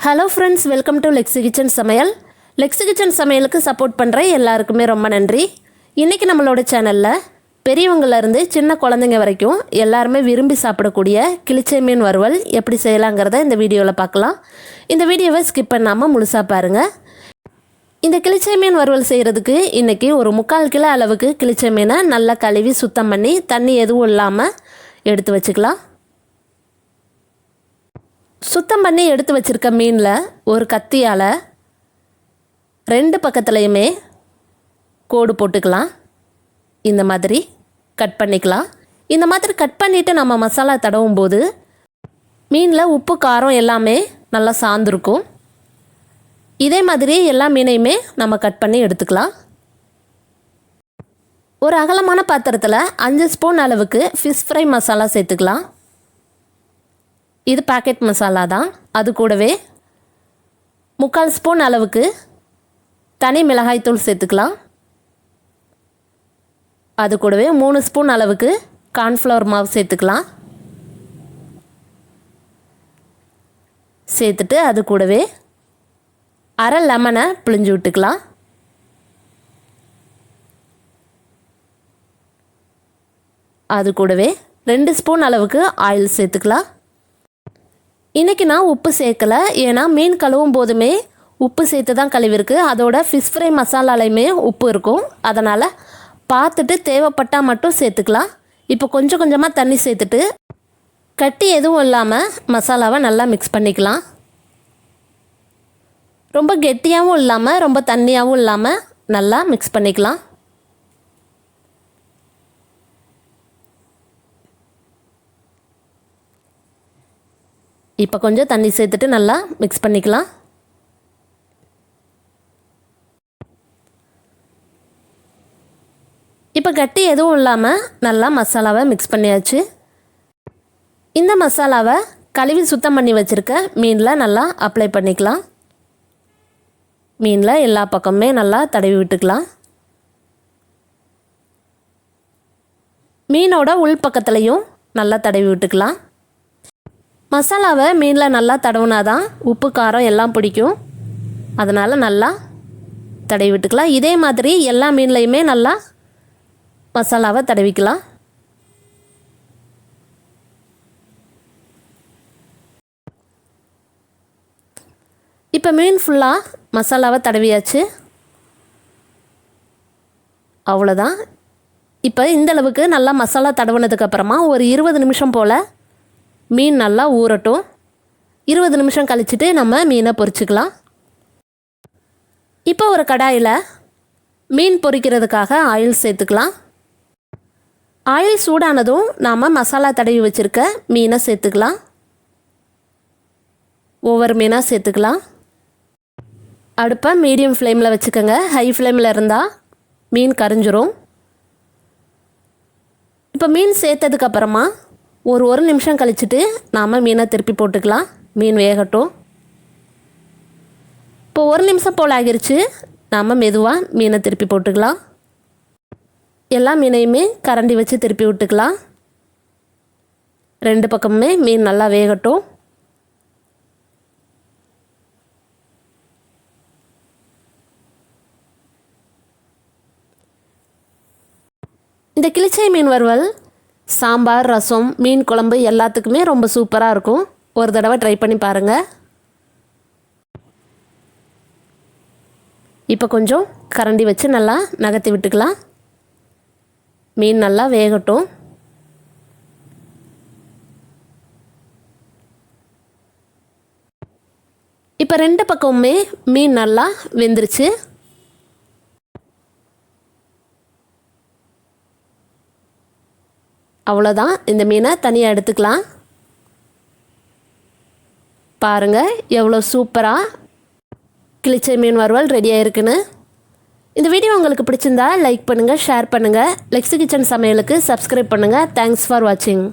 Hello friends, welcome to Lexi kitchen சமையல். Lexi kitchen சமையலுக்கு support பண்ணுற எல்லாருக்குமே ரொம்ப நன்றி. இன்றைக்கி நம்மளோட சேனலில் பெரியவங்கள்லேருந்து சின்ன குழந்தைங்க வரைக்கும் எல்லாருமே விரும்பி சாப்பிடக்கூடிய கிளிச்சை மீன் வறுவல் எப்படி செய்யலாங்கிறத இந்த வீடியோவில் பார்க்கலாம். இந்த வீடியோவை ஸ்கிப் பண்ணாமல் முழுசாக பாருங்கள். இந்த கிளிச்சை மீன் வறுவல் செய்கிறதுக்கு இன்றைக்கி ஒரு 3/4 கிலோ அளவுக்கு கிளிச்சை மீனை நல்லா கழுவி சுத்தம் பண்ணி தண்ணி எதுவும் இல்லாமல் எடுத்து வச்சுக்கலாம். சுத்தம் பண்ணி எடுத்து வச்சுருக்க மீனில் ஒரு கத்தியால் 2 பக்கத்துலையுமே கோடு போட்டுக்கலாம். இந்த மாதிரி கட் பண்ணிக்கலாம். இந்த மாதிரி கட் பண்ணிவிட்டு நம்ம மசாலா தடவும் போது மீனில் உப்பு காரம் எல்லாமே நல்லா சார்ந்துருக்கும். இதே மாதிரி எல்லா மீனையுமே நம்ம கட் பண்ணி எடுத்துக்கலாம். ஒரு அகலமான பாத்திரத்தில் 5 ஸ்பூன் அளவுக்கு ஃபிஷ் ஃப்ரை மசாலா சேர்த்துக்கலாம். இது பாக்கெட் மசாலா தான். அது கூடவே 3/4 ஸ்பூன் அளவுக்கு தனி மிளகாய்த்தூள் சேர்த்துக்கலாம். அது கூடவே 3 ஸ்பூன் அளவுக்கு கார்ன்ஃப்ளவர் மாவு சேர்த்துக்கலாம். சேர்த்துட்டு அது கூடவே அரை லெமனை பிழிஞ்சு விட்டுக்கலாம். அது கூடவே 2 ஸ்பூன் அளவுக்கு ஆயில் சேர்த்துக்கலாம். இன்றைக்கி நான் உப்பு சேர்க்கலை, ஏன்னா மீன் கழுவும் போதுமே உப்பு சேர்த்து தான் கழுவிருக்கு. அதோட ஃபிஷ் ஃப்ரை மசாலாலையுமே உப்பு இருக்கும். அதனால் பார்த்துட்டு தேவைப்பட்டால் மட்டும் சேர்த்துக்கலாம். இப்போ கொஞ்சம் கொஞ்சமாக தண்ணி சேர்த்துட்டு கட்டி எதுவும் இல்லாமல் மசாலாவை நல்லா மிக்ஸ் பண்ணிக்கலாம். ரொம்ப கெட்டியாகவும் இல்லாமல் ரொம்ப தண்ணியாகவும் இல்லாமல் நல்லா மிக்ஸ் பண்ணிக்கலாம். இப்போ கொஞ்சம் தண்ணி சேர்த்துட்டு நல்லா மிக்ஸ் பண்ணிக்கலாம். இப்போ கட்டி எதுவும் இல்லாமல் நல்லா மசாலாவை மிக்ஸ் பண்ணியாச்சு. இந்த மசாலாவை கழுவி சுத்தம் பண்ணி வச்சுருக்க மீனில் நல்லா அப்ளை பண்ணிக்கலாம். மீனில் எல்லா பக்கமுமே நல்லா தடவி விட்டுக்கலாம். மீனோட உள் பக்கத்துலையும் நல்லா தடவி விட்டுக்கலாம். மசாலாவை மீனில் நல்லா தடவுனா தான் உப்பு காரம் எல்லாம் பிடிக்கும். அதனால் நல்லா தடவி விட்டுக்கலாம். இதே மாதிரி எல்லா மீன்லையுமே நல்லா மசாலாவை தடவிக்கலாம். இப்போ மீன் ஃபுல்லாக மசாலாவை தடவியாச்சு. அவ்வளோதான். இப்போ இந்தளவுக்கு நல்லா மசாலா தடவுனதுக்கப்புறமா ஒரு 20 நிமிஷம் போல் மீன் நல்லா ஊறட்டும். 20 நிமிஷம் கழிச்சிட்டு நம்ம மீனை பொரிச்சுக்கலாம். இப்போ ஒரு கடாயில் மீன் பொரிக்கிறதுக்காக ஆயில் சேர்த்துக்கலாம். ஆயில் சூடானதும் நாம் மசாலா தடவி வச்சுருக்க மீனை சேர்த்துக்கலாம். ஒவ்வொரு மீனாக சேர்த்துக்கலாம். அடுப்பை மீடியம் ஃப்ளேமில் வச்சுக்கோங்க. ஹை ஃப்ளேமில் இருந்தால் மீன் கரிஞ்சிரும். இப்போ மீன் சேர்த்ததுக்கப்புறமா ஒரு நிமிஷம் கழிச்சிட்டு நாம் மீனை திருப்பி போட்டுக்கலாம். மீன் வேகட்டும். இப்போ 1 நிமிஷம் போல் ஆகிருச்சு. நாம் மெதுவாக மீனை திருப்பி போட்டுக்கலாம். எல்லா மீனையுமே கரண்டி வச்சு திருப்பி விட்டுக்கலாம். 2 பக்கமுமே மீன் நல்லா வேகட்டும். இந்த கிளிச்சை மீன் வறுவல் சாம்பார், ரசம், மீன் குழம்பு எல்லாத்துக்குமே ரொம்ப சூப்பராக இருக்கும். ஒரு தடவை ட்ரை பண்ணி பாருங்கள். இப்போ கொஞ்சம் கரண்டி வச்சு நல்லா நகர்த்தி விட்டுக்கலாம். மீன் நல்லா வேகட்டும். இப்போ 2 பக்கமுமே மீன் நல்லா வெந்துருச்சு. அவ்வளோதான். இந்த மீனை தனியாக எடுத்துக்கலாம். பாருங்கள் எவ்வளோ சூப்பராக கிளிச்சை மீன் வறுவல் ரெடியாக இருக்குன்னு. இந்த வீடியோ உங்களுக்கு பிடிச்சிருந்தா லைக் பண்ணுங்கள், ஷேர் பண்ணுங்கள். லெக்ஸி கிச்சன் சமையலுக்கு சப்ஸ்கிரைப் பண்ணுங்கள். தேங்க்ஸ் ஃபார் வாட்சிங்.